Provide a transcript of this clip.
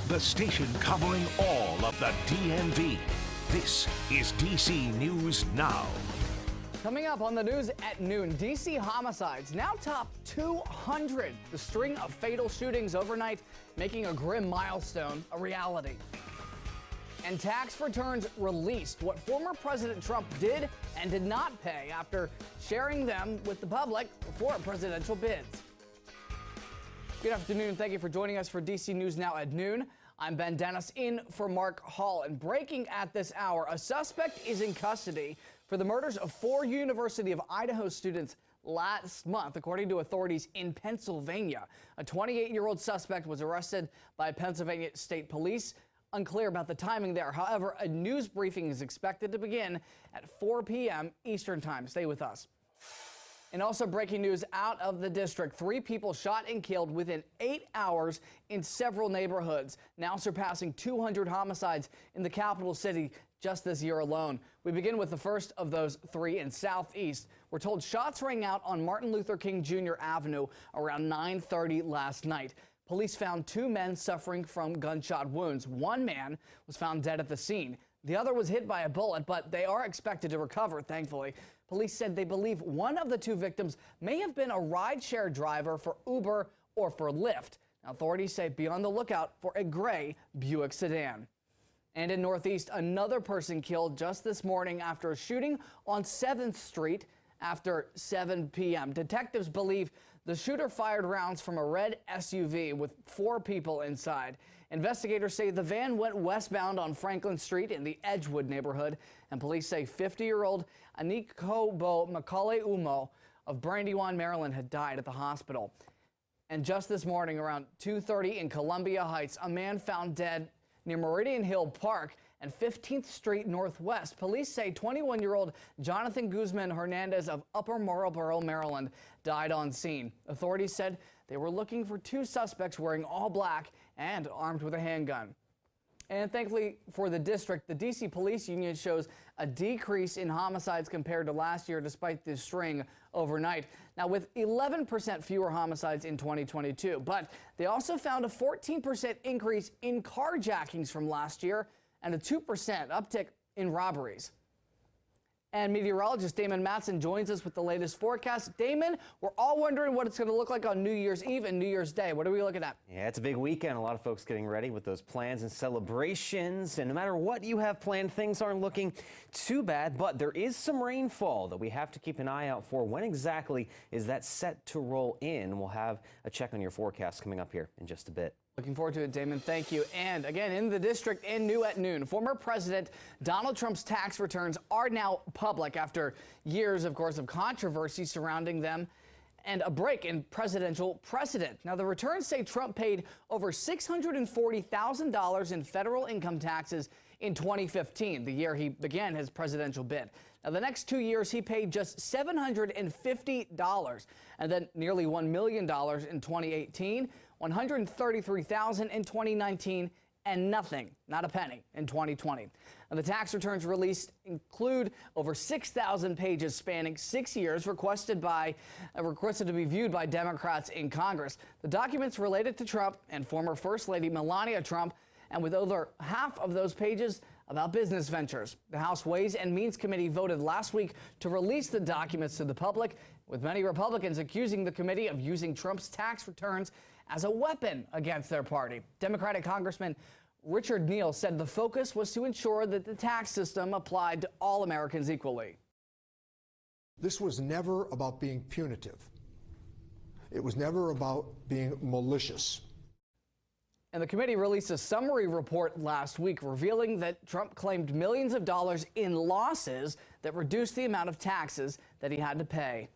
the station covering all of the DMV. This is DC News Now. Coming up on the news at noon, DC homicides now top 200. The string of fatal shootings overnight making a grim milestone a reality. And tax returns released, what former President Trump did and did not pay after sharing them with the public before presidential bids. Good afternoon. Thank you for joining us for DC News Now at noon. I'm Ben Dennis in for Mark Hall. And breaking at this hour, a suspect is in custody for the murders of 4 University of Idaho students last month, according to authorities in Pennsylvania. A 28-year-old suspect was arrested by Pennsylvania State Police. Unclear about the timing there. However, a news briefing is expected to begin at 4 p.m. Eastern Time. Stay with us. And also breaking news out of the district. 3 people shot and killed within 8 hours in several neighborhoods, now surpassing 200 homicides in the capital city just this year alone. We begin with the first of those 3 in Southeast. We're told shots rang out on Martin Luther King Jr. Avenue around 9:30 last night. Police found 2 men suffering from gunshot wounds. 1 man was found dead at the scene. The other was hit by a bullet, but they are expected to recover, thankfully. Police said they believe one of the 2 victims may have been a rideshare driver for Uber or for Lyft. Now, authorities say be on the lookout for a gray Buick sedan. And in Northeast, another person killed just this morning after a shooting on 7th Street after 7 p.m. Detectives believe the shooter fired rounds from a red SUV with 4 people inside. Investigators say the van went westbound on Franklin Street in the Edgewood neighborhood, and police say 50-year-old Anikobo Macaulay Umo of Brandywine, Maryland, had died at the hospital. And just this morning, around 2:30 in Columbia Heights, a man found dead near Meridian Hill Park and 15th Street Northwest. Police say 21-year-old Jonathan Guzman Hernandez of Upper Marlboro, Maryland, died on scene. Authorities said they were looking for 2 suspects wearing all black and armed with a handgun. And thankfully for the district, the DC Police Union shows a decrease in homicides compared to last year despite this string overnight. Now, with 11% fewer homicides in 2022, but they also found a 14% increase in carjackings from last year and a 2% uptick in robberies. And meteorologist Damon Matson joins us with the latest forecast. Damon, we're all wondering what it's going to look like on New Year's Eve and New Year's Day. What are we looking at? Yeah, it's a big weekend. A lot of folks getting ready with those plans and celebrations. And no matter what you have planned, things aren't looking too bad. But there is some rainfall that we have to keep an eye out for. When exactly is that set to roll in? We'll have a check on your forecast coming up here in just a bit. Looking forward to it, Damon. Thank you. And again, in the district and new at noon, former President Donald Trump's tax returns are now public after years, of course, of controversy surrounding them and a break in presidential precedent. Now, the returns say Trump paid over $640,000 in federal income taxes in 2015, the year he began his presidential bid. Now, the next 2 years, he paid just $750, and then nearly $1 million in 2018, $133,000 in 2019, and nothing, not a penny, in 2020. And the tax returns released include over 6,000 pages spanning 6 years requested to be viewed by Democrats in Congress. The documents related to Trump and former First Lady Melania Trump, and with over half of those pages about business ventures. The House Ways and Means Committee voted last week to release the documents to the public, with many Republicans accusing the committee of using Trump's tax returns as a weapon against their party. Democratic Congressman Richard Neal said the focus was to ensure that the tax system applied to all Americans equally. This was never about being punitive. It was never about being malicious. And the committee released a summary report last week revealing that Trump claimed millions of dollars in losses that reduced the amount of taxes that he had to pay.